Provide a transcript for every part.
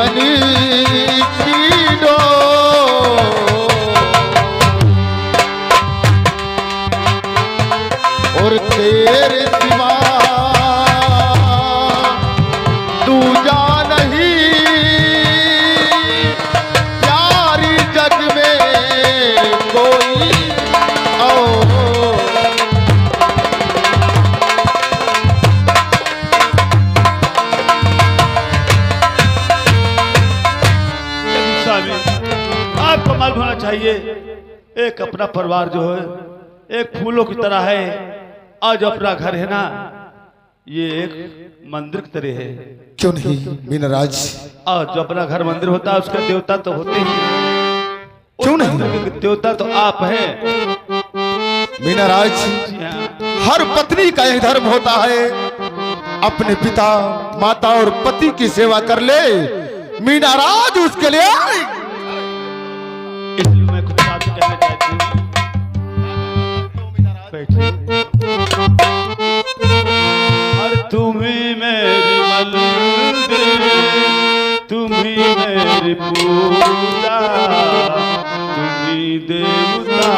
जीवन की डोर और तेरे सिवा दूजा नहीं प्यारी जग में कोई और। आपको मालूम होना चाहिए एक अपना परिवार जो है एक फूलों की तरह है। आज अपना घर है ना ये एक मंदिर की तरह है। क्यों नहीं मीनाराज? आज जो अपना घर मंदिर होता है उसके देवता तो होते ही। क्यों नहीं? देवता तो आप हैं मीनाराज। हर पत्नी का यह धर्म होता है अपने पिता माता और पति की सेवा कर ले। मीनाराज उसके लिए इसलिए मैं कुछ बात कहना चाहती हूँ। और तुम्ही मेरी मंदिर तुम्ही मेरी पूजा तुम्ही देवता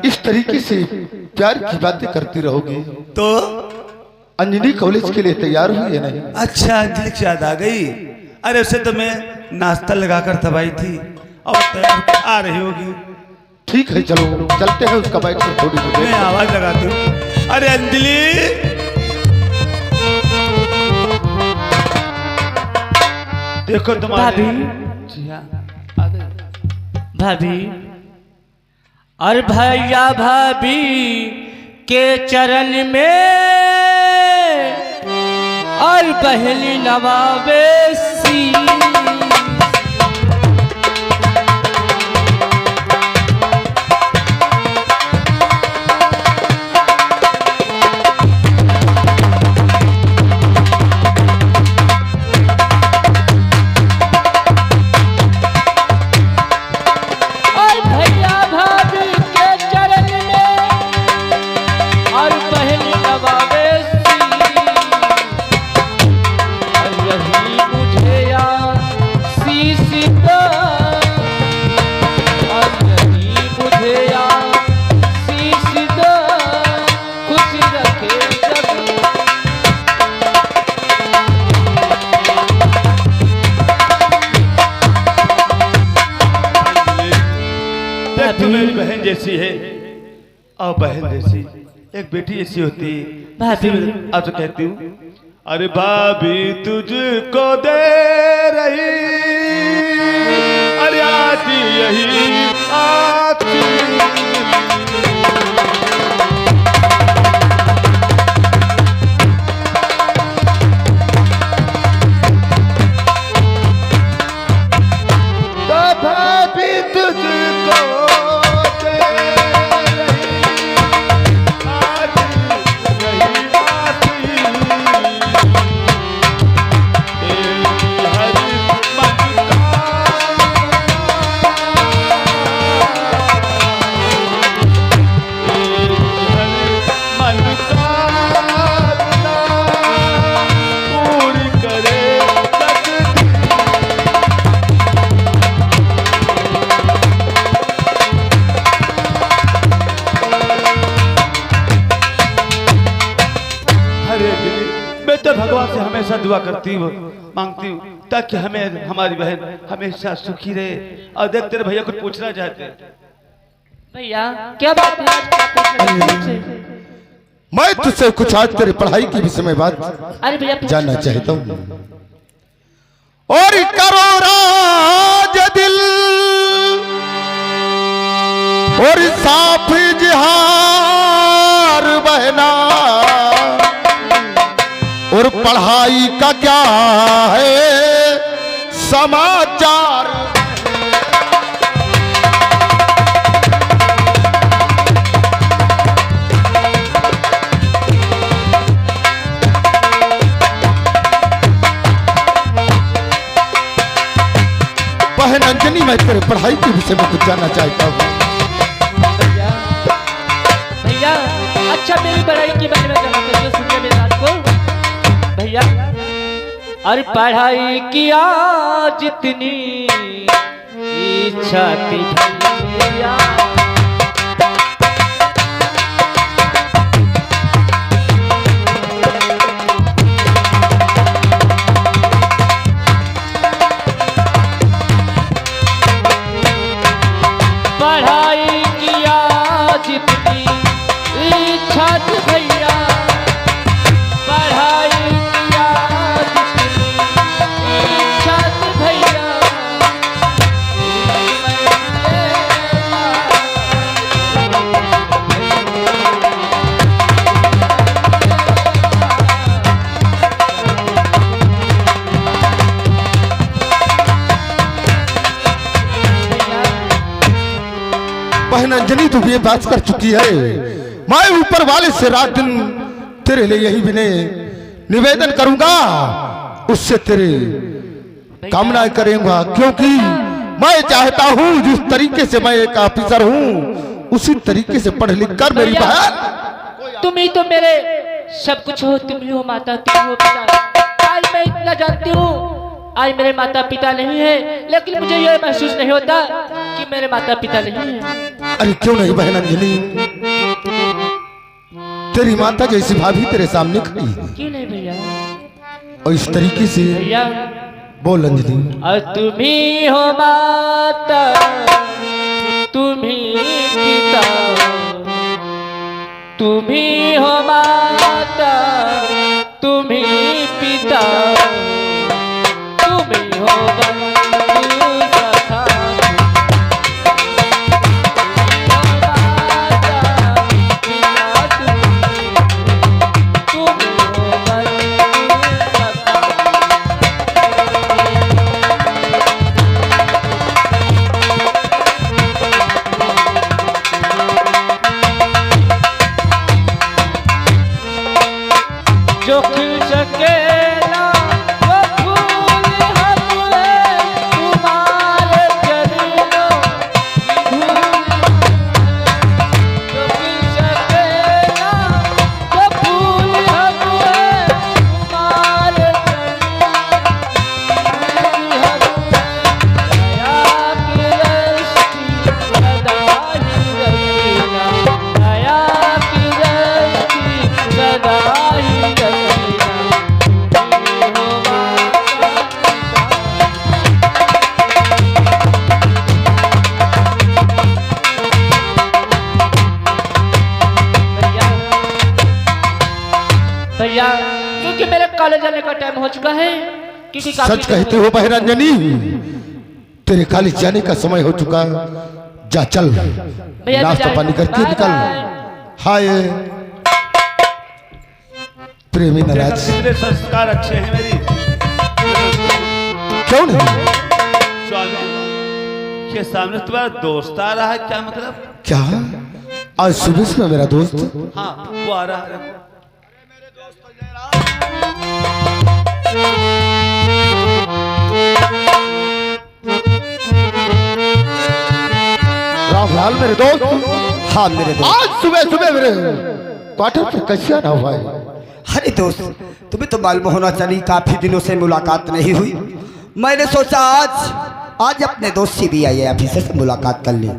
इस तरीके से प्यार की बातें करती रहोगी तो अंजनी कॉलेज के लिए तैयार हुई है नहीं? अच्छा अंजलि की याद आ गई। अरे उसे तो मैं नाश्ता लगाकर दबाई थी और तैयार आ रही होगी। ठीक है चलो चलते हैं उसका बैठ कर थोड़ी देर। मैं आवाज लगाती हूँ। अरे अंजलि देखो तुम्हारी भाभी और भैया भाभी के चरण में और पहली नवाबेसी जैसी है और बहन जैसी, एक बेटी ऐसी होती है। भाभी। अब तो कहती हूँ, अरे भाभी तुझको दे रही, अरे आज यही आती। भाभी तुझको दे रही, आज यही आती। हर मन का पूरी करे मैं तो भगवान से हमेशा दुआ करती हूँ, मांगती हूँ ताकि हमें हमारी बहन हमेशा सुखी रहे। और देख तेरे भैया कुछ पूछना चाहते हैं। भैया क्या बात है आज क्या पूछना है मुझसे? मैं तुझसे कुछ आज तेरी पढ़ाई के विषय में बात अरे भैया जानना चाहता हूँ। और करो राज दिल और साफ जिहार बहना, और पढ़ाई का क्या है समाचार। बहन अंजनी, मैं तेरे पढ़ाई के विषय में कुछ जानना चाहता हूँ। भैया अच्छा मेरी पढ़ाई की बारे में जानना चाहिए, सुनिए मेरी बात को भैया। अरे पढ़ाई किया जितनी इच्छा थी भैया, पढ़ाई किया जितनी इच्छा थी भैया, पढ़ाई किया जितनी इच्छा थी भैया। बहन अंजनी तू ये बात कर चुकी है। मैं ऊपर वाले से रात दिन तेरे लिए यही विनय निवेदन करूंगा, उससे तेरे कामना करूंगा, क्योंकि मैं चाहता हूं जिस तरीके से मैं एक ऑफिसर हूं उसी तरीके से पढ़ लिख कर मेरी बहन। तुम ही तो मेरे सब कुछ हो, तुम ही हो माता, तुम हो पिता। आज मैं इतना जानती हूँ, आज मेरे माता पिता नहीं है, लेकिन मुझे यह महसूस नहीं होता कि मेरे माता पिता नहीं है। अरे क्यों नहीं बहन अंजनी, तेरी माता जैसी भाभी तेरे सामने खड़ी है। क्यों नहीं भैया? और इस तरीके से भैया बोल अंजनी। और तुम ही हो माता, तुम ही पिता, तुम ही हो माता, तुम ही पिता, तुम ही हो बंधु सखा, तुम हो बंधु सखा। जो खिल सकेला वो फूल हमरे तुम्हारे चरणों की धूल। जो खिल सकेला वो फूल हमरे तुम्हारे चरणों की दया की रश्मि सदा ही रखना, दया की रश्मि सदा ही रखना। कि मेरे कॉलेज जाने का टाइम हो चुका है, क्योंकि सच कहते हो बहन अंजनी, तेरे कॉलेज जाने का समय हो चुका। जा चल, भैया नाश्ता पानी करके निकल। हाय प्रेमी नाराज, कितने संस्कार अच्छे हैं मेरी। क्यों नहीं? स्वामी के सामने तुम्हारा दोस्त आ रहा है, क्या मतलब? क्या आज सुबह से मेरा दोस्त? हाँ वो आ रहा है। रामलाल मेरे दोस्त? हाँ मेरे दोस्त। आज सुबह सुबह मेरे क्वार्टर पे कैसे आना हुआ है? अरे दोस्त, तुम्हें तो मालूम होना चाहिए काफी दिनों से मुलाकात नहीं हुई। मैंने सोचा आज अपने दोस्त से भी आइए, ऑफिसर से मुलाकात कर ली।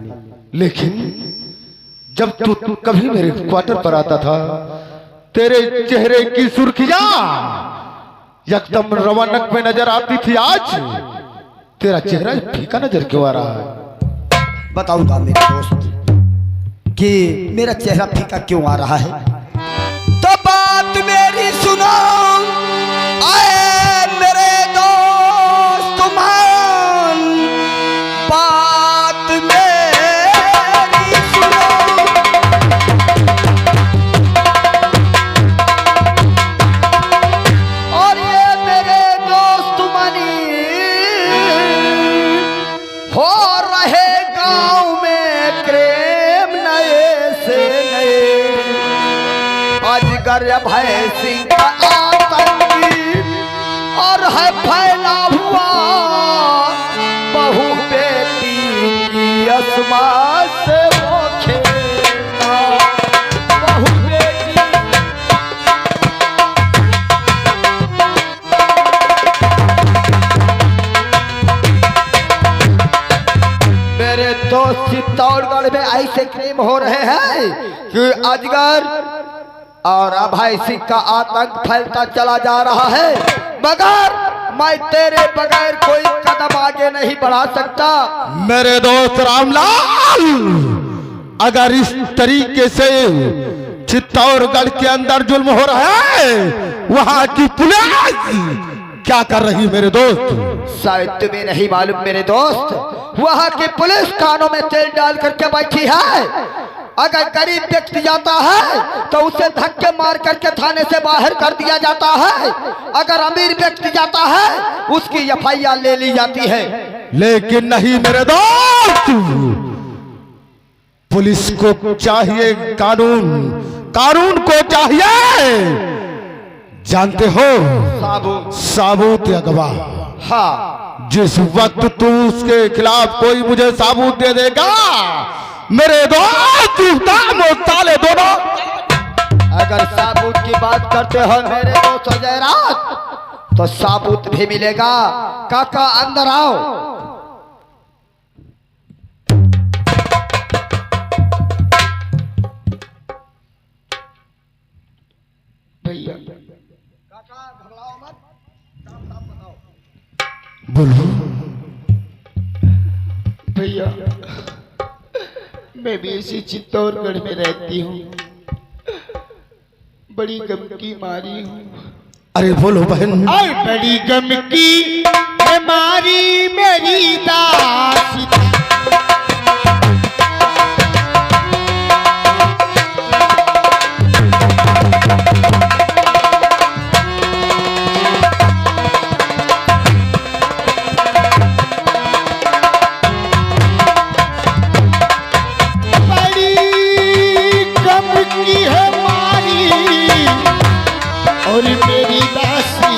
लेकिन जब तू कभी मेरे क्वार्टर पर आता था, तेरे चेहरे की सुर्खियां एकदम रवानक में नजर आती थी। आज तेरा चेहरा फीका नजर क्यों आ रहा है? बताऊंगा मेरे दोस्त कि मेरा चेहरा फीका क्यों आ रहा है। तो बात मेरी सुनो, आए मेरे दोस्त मान, बात मेरी सुनो। और ये मेरे दोस्त मनी हो रहे गांव में प्रेम नए से नए, अजगर भय सिंह का आतंकी और है फैला हुआ बहु बेटी की अस्मा से वो खेलना। बहु बेटी मेरे दोस्त चित्तौड़गढ़ में ऐसे क्रेम हो रहे हैं कि अजगर और अभय सिंह का आतंक फैलता चला जा रहा है, मगर मैं तेरे बगैर कोई कदम आगे नहीं बढ़ा सकता। मेरे दोस्त रामलाल, अगर इस तरीके से चित्तौड़गढ़ के अंदर जुल्म हो रहा है, वहां की पुलिस क्या कर रही मेरे दोस्त? शायद तुम्हें नहीं मालूम मेरे दोस्त, वहां की पुलिस कानों में तेल डाल करके बैठी है। अगर गरीब व्यक्ति जाता है तो उसे धक्के मार करके थाने से बाहर कर दिया जाता है, अगर अमीर व्यक्ति जाता है उसकी एफआईआर ले ली जाती है। लेकिन नहीं मेरे दोस्त, पुलिस को चाहिए कानून, कानून को चाहिए जानते हो साबूत या गवाह। हाँ, जिस वक्त तू उसके खिलाफ कोई मुझे साबूत दे देगा, मेरे दोस्त ताले दोनों। अगर साबूत की बात करते हो मेरे दोस्त अजय रात, तो साबूत भी मिलेगा। काका अंदर आओ। भैया बोलो। भैया मैं भी इसी चित्तौड़गढ़ में रहती हूँ, बड़ी गम की मारी हूँ। अरे बोलो बहन। बड़ी गम की मारी मेरी दासी, और मेरी दासी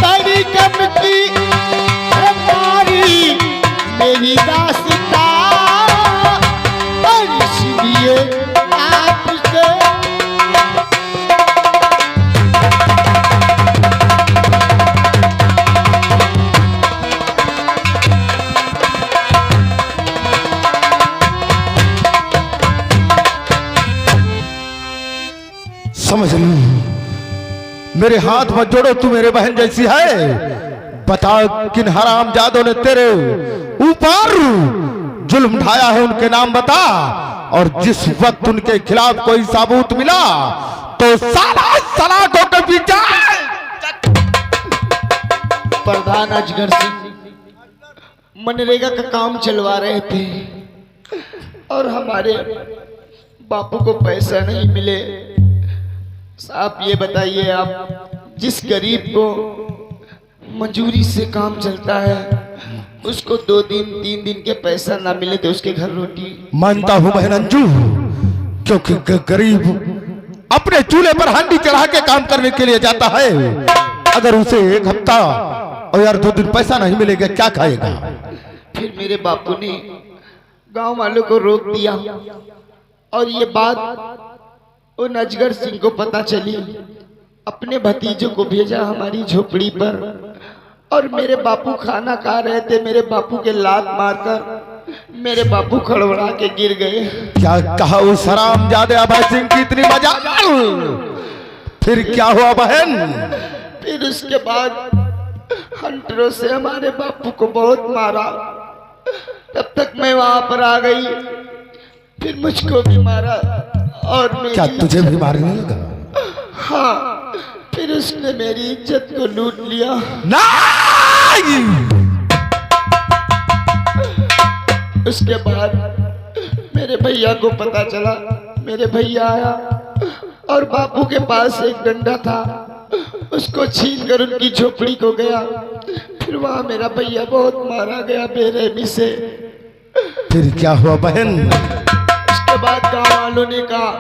बड़ी गम की हमारी मेरी दास्ता, और इसलिए आपसे समझ लू, मेरे हाथ मत जोड़ो, तू मेरे बहन जैसी है। बता किन हराम जादों ने तेरे ऊपर जुल्म ढाया है, उनके नाम बता। और जिस वक्त उनके खिलाफ कोई सबूत मिला तो साला सलाखों के पीछे। प्रधान अजगर सिंह मनरेगा का काम चलवा रहे थे और हमारे बापू को पैसा नहीं मिले। साहब ये बताइए, आप जिस गरीब को मजूरी से काम चलता है उसको 2 दिन 3 दिन के पैसा ना मिले तो उसके घर रोटी। मानता हूं बहन अंजू, क्योंकि गरीब अपने चूल्हे पर हांडी चढ़ा के काम करने के लिए जाता है। अगर उसे 1 हफ्ता और यार 2 दिन पैसा नहीं मिलेगा क्या खाएगा? फिर मेरे बापू ने गांव वालों को रोक दिया और ये बात उन अजगर सिंह को पता चली। अपने भतीजों को भेजा हमारी झोपड़ी पर और मेरे बापू खाना खा रहे थे। मेरे बापू के लात मारकर मेरे बापू खड़बड़ा के गिर गए। क्या कहा उस हरामजादे अभय सिंह की इतनी मजाल? फिर क्या हुआ बहन? फिर उसके बाद हंटरों से हमारे बापू को बहुत मारा। तब तक मैं वहां पर आ गई, फिर मुझको भी मारा और क्या तुझे भी मारने लगा? हाँ, फिर उसने मेरी इज्जत को लूट लिया। नहीं! उसके बाद मेरे भैया को पता चला। मेरे भैया आया और बापू के पास एक डंडा था, उसको छीन कर उनकी झोपड़ी को गया। फिर वहां मेरा भैया बहुत मारा गया बेरहमी से। फिर क्या हुआ बहन? उसके बाद गांव वालों ने कहा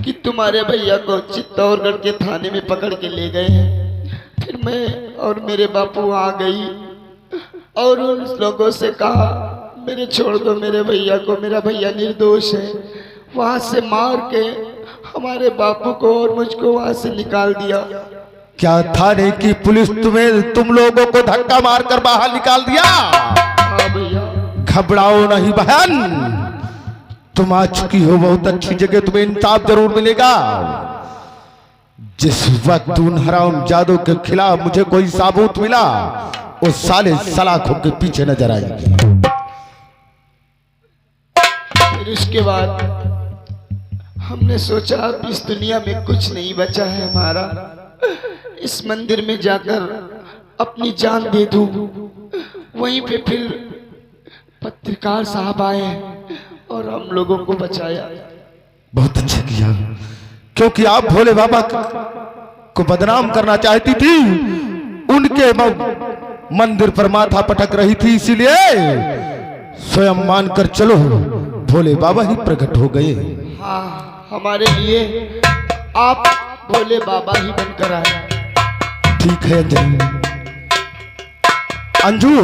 कि तुम्हारे भैया को चित्तौड़गढ़ के थाने में पकड़ के ले गए हैं। फिर मैं और मेरे बापू आ गई और उन लोगों से कहा मेरे छोड़ दो मेरे भैया को, मेरा भैया निर्दोष है। वहां से मार के हमारे बापू को और मुझको वहां से निकाल दिया। क्या थाने की पुलिस तुम लोगों को धक्का मारकर बाहर निकाल दिया? हाँ भैया। घबराओ नहीं बहन, तुम आ चुकी हो बहुत अच्छी जगह, तुम्हें इंसाफ जरूर मिलेगा। जिस वक्त उन हराम जादू के खिलाफ मुझे कोई सबूत मिला वो साले सलाखों के पीछे नजर आएंगे। फिर उसके बाद हमने सोचा अब इस दुनिया में कुछ नहीं बचा है हमारा, इस मंदिर में जाकर अपनी जान दे दूं। वहीं पे फिर पत्रकार साहब आए और हम लोगों को बचाया। बहुत अच्छा किया, क्योंकि आप भोले बाबा को बदनाम करना चाहती थी, उनके मंदिर पर माथा पटक रही थी, इसीलिए स्वयं मानकर चलो भोले बाबा ही प्रकट हो गए। हाँ, हमारे लिए आप भोले बाबा ही बनकर आए। ठीक है अंजू,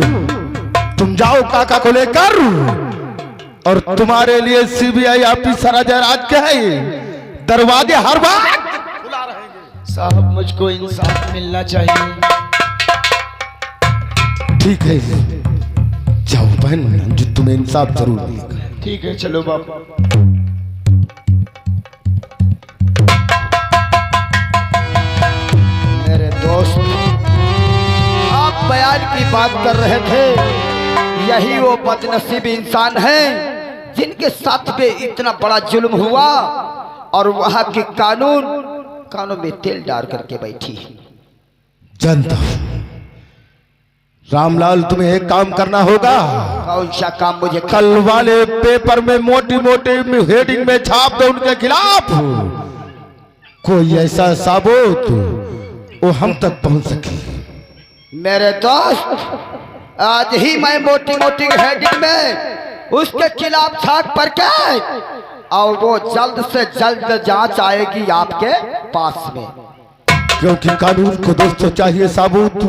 तुम जाओ काका को लेकर, और तुम्हारे लिए सीबीआई ऑफिसर अजय राज के है दरवाजे हर बार खुला रहेंगे। साहब मुझको इंसाफ मिलना चाहिए। ठीक है, जाओ बहन, अंजू तुम्हें इंसाफ जरूर मिलेगा। ठीक है, चलो बाबा। मेरे दोस्त, आप बयान की बात कर रहे थे, यही वो बदनसीब इंसान हैं जिनके साथ पे इतना बड़ा जुल्म हुआ और वहां के कानून में तेल डाल करके बैठी। जानता हूं रामलाल, तुम्हें एक काम करना होगा। कौन सा काम? मुझे कल वाले पेपर में मोटी मोटी हेडिंग में छाप दो उनके खिलाफ, कोई ऐसा सबूत वो हम तक पहुंच सके। मेरे दोस्त, आज ही मैं मोटी मोटी हेडिंग में उसके खिलाफ छाप पर के और वो जल्द से जल्द जांच आएगी आपके पास में। क्योंकि कानून को दोस्तों चाहिए सबूत,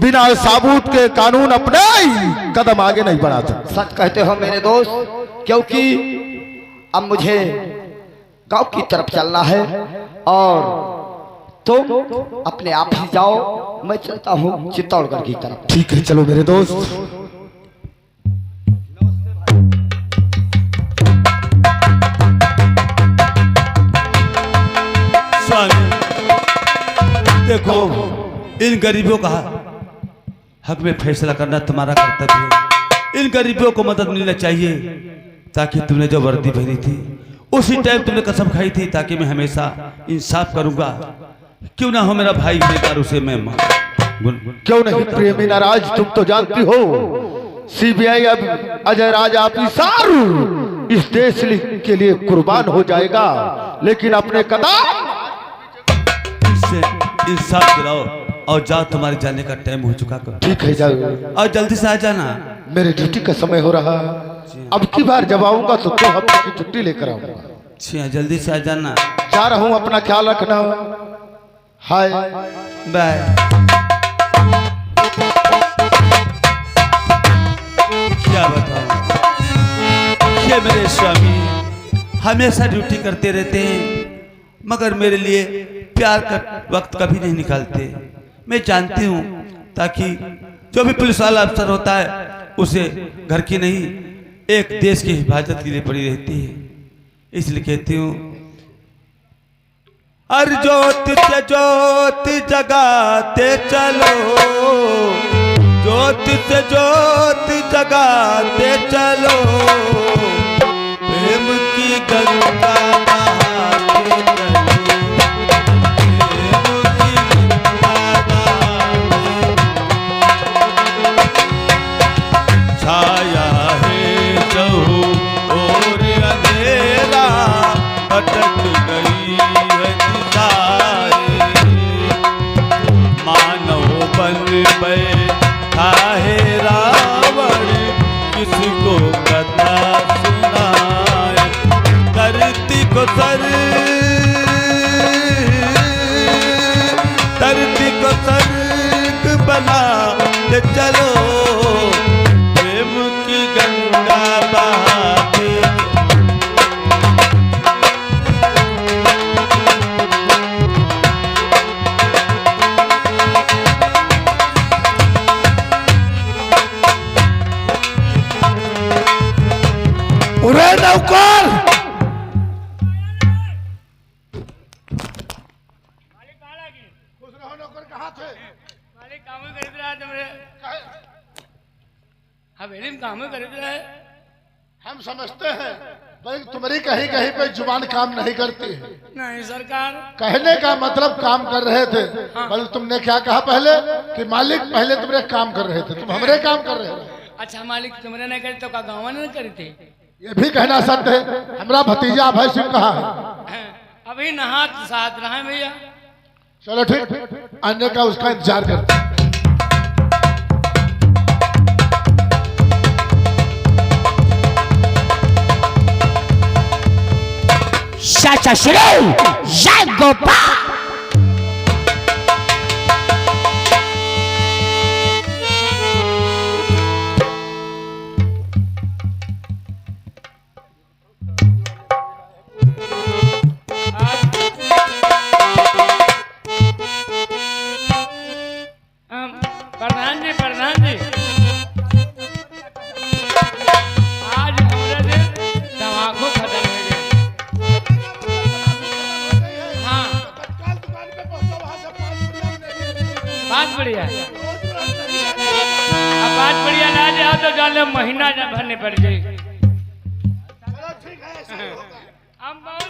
बिना सबूत के कानून अपने कदम आगे नहीं बढ़ा सकता। सच कहते हो मेरे दोस्त, क्योंकि अब मुझे गांव की तरफ चलना है और तुम अपने आप ही जाओ, मैं चलता हूँ चित्तौड़गढ़ की तरफ। ठीक है, चलो मेरे दोस्त। स्वामी देखो, इन गरीबों का हक में फैसला करना तुम्हारा कर्तव्य है। इन गरीबों को मदद मिलना चाहिए, ताकि तुमने जो वर्दी पहनी थी उसी टाइम तुमने कसम खाई थी ताकि मैं हमेशा इंसाफ करूंगा। क्यों ना हो मेरा भाई बेकार, उसे मैं क्यों नहीं प्रेमी नाराज, तुम तो जानती हो सीबीआई अब अजय राज ऑफिसर इस देश के लिए कुर्बान हो जाएगा, लेकिन अपने कदम इससे इंसाफ दिलाओ और जाओ, तुम्हारे जाने का टाइम हो चुका। ठीक है, जाओ और जल्दी से आ जाना, मेरे ड्यूटी का समय हो रहा। अब की बार जब आऊंगा तो 2 हफ्ते की छुट्टी लेकर आऊंगा। अच्छा, जल्दी से आ जाना। जा रहा हूं, अपना ख्याल रखना। Hi bye. क्या बताऊं, ये मेरे स्वामी हमेशा ड्यूटी करते रहते हैं, मगर मेरे लिए प्यार का वक्त कभी नहीं निकालते। मैं जानती हूँ, ताकि जो भी पुलिस वाला अफसर होता है उसे घर की नहीं एक देश की हिफाजत के लिए पड़ी रहती है। इसलिए कहती हूँ, हर ज्योत से ज्योत जगाते चलो, ज्योत से ज्योत जगाते चलो, प्रेम की गंगा बहाते चलो, प्रेम की गंगा बहाते। छाया है चहु और अंधेरा, अटक गई है दिशाएं, मानव बन बैठा है रावण, किसको कथा सुनाए। धरती को स्वर्ग बना ले चलो, प्रेम की गंगा बहाते। उरे नौकर, हम समझते हैं भाई तुम्हारी कहीं कहीं पे जुबान काम नहीं करती है। नहीं सरकार, कहने का मतलब काम कर रहे थे। बल तुमने क्या कहा पहले कि मालिक पहले तुम्हारे काम कर रहे थे, तुम हमारे काम कर रहे थे। अच्छा मालिक तुमरे नहीं करे तो का गाँव ने करे थे? ये भी कहना सत्य है। हमारा भतीजा अभय सिंह कहा है? अभी नहा साथ रहा है भैया। चलो ठीक, आने का उसका इंतजार करते हैं। चाचा श्री जय गोपाल। प्रधान जी, प्रधान जी, आज हमारे दिन तंबाकू खत्म हो गए। हाँ बात बढ़िया, अब बात बढ़िया ना जाओ तो जान महीना जब भरने पड़ जाए। हम बहुत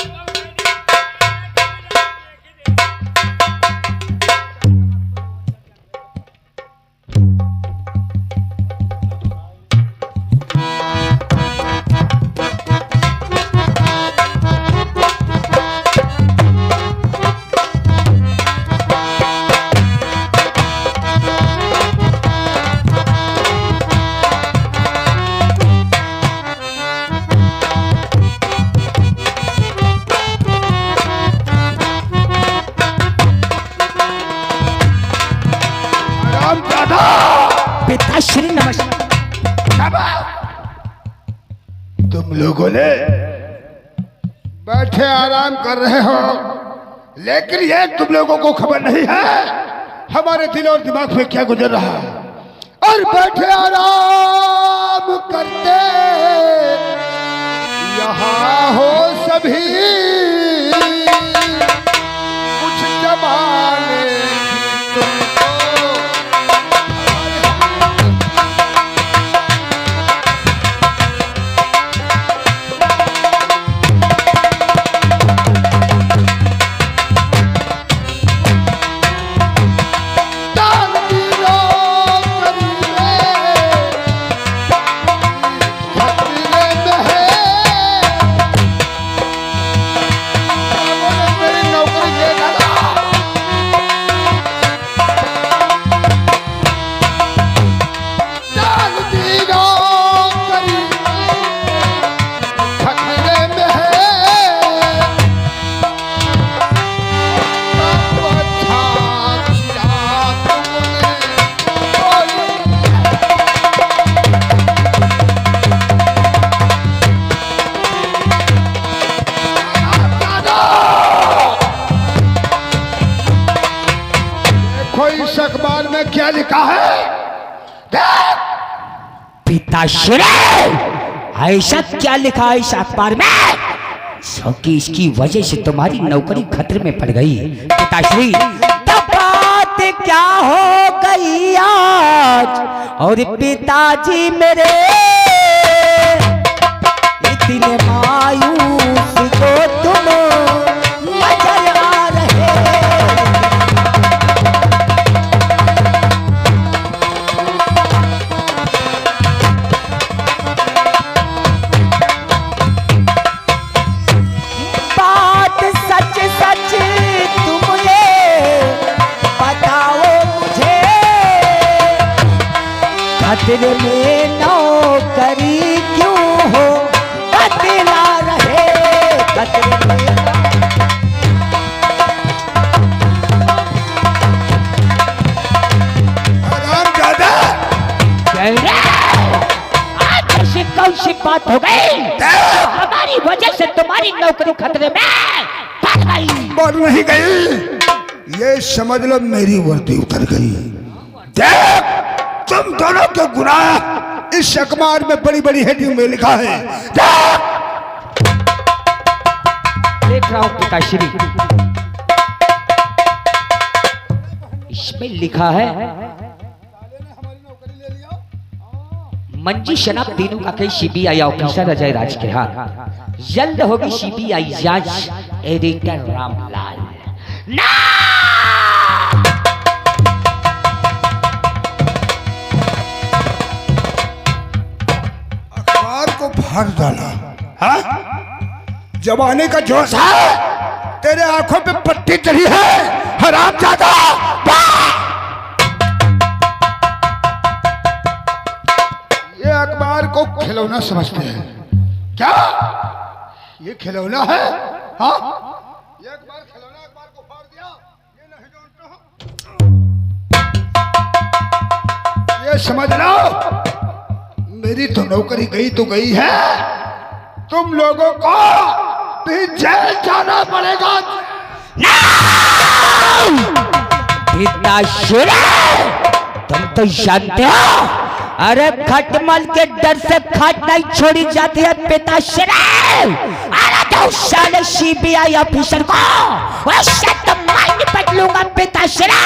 पिताश्री नमस्कार। तुम लोगों ने बैठे आराम कर रहे हो, लेकिन ये तुम लोगों को खबर नहीं है हमारे दिल और दिमाग में क्या गुजर रहा है। और बैठे आराम करते यहाँ हो सभी, कुछ जमाने की तुमको पिताश्री, ऐसा क्या लिखा है इस अखबार में कि इसकी वजह से तुम्हारी नौकरी खतरे में पड़ गई? पिताश्री, तो बात क्या हो गई आज? और पिताजी मेरे इतने मायूस को तुम नजर आ रहे। बात सच सच तुम ये बताओ मुझे, खतरे में नौकरी क्यों हो बतला रहे? खतरे में हरामजादा, आज ऐसी कौन सी बात हो गई? हमारी वजह से तुम्हारी नौकरी खतरे में पड़ गई। मर नहीं गई, ये समझ लो मेरी वर्दी उतर गई। देख, तुम दोनों के गुनाह इस अखबार में बड़ी बड़ी हेडिंग में लिखा है। देख रहा हूं पिताश्री, इसमें लिखा है मंजी शनाब तीनों का कई सीबीआई ऑफिसर अजय राज के हाथ, जल्द होगी सीबीआई जांच। एडिटर रामलाल ना। अखबार को फाड़ डाला, हाँ? जमाने का जोश है, तेरे आंखों पे पट्टी चढ़ी है, हरामजादा। ये अखबार को खिलौना समझते हैं क्या? ये खिलौना है, हाँ? ये अखबार खिलौना, अखबार को फाड़ दिया, ये नहीं जानते हो? ये समझ लो, मेरी तो नौकरी गई तो गई है, तुम लोगों को भी जेल जाना पड़ेगा। पिताश्री, तुम तो जानते हो, अरे खटमल के डर से खाट नहीं छोड़ी जाती है पिताश्री। अरे तो साले सीबीआई ऑफिसर को उससे तो मैं निपट लूंगा पिताश्री।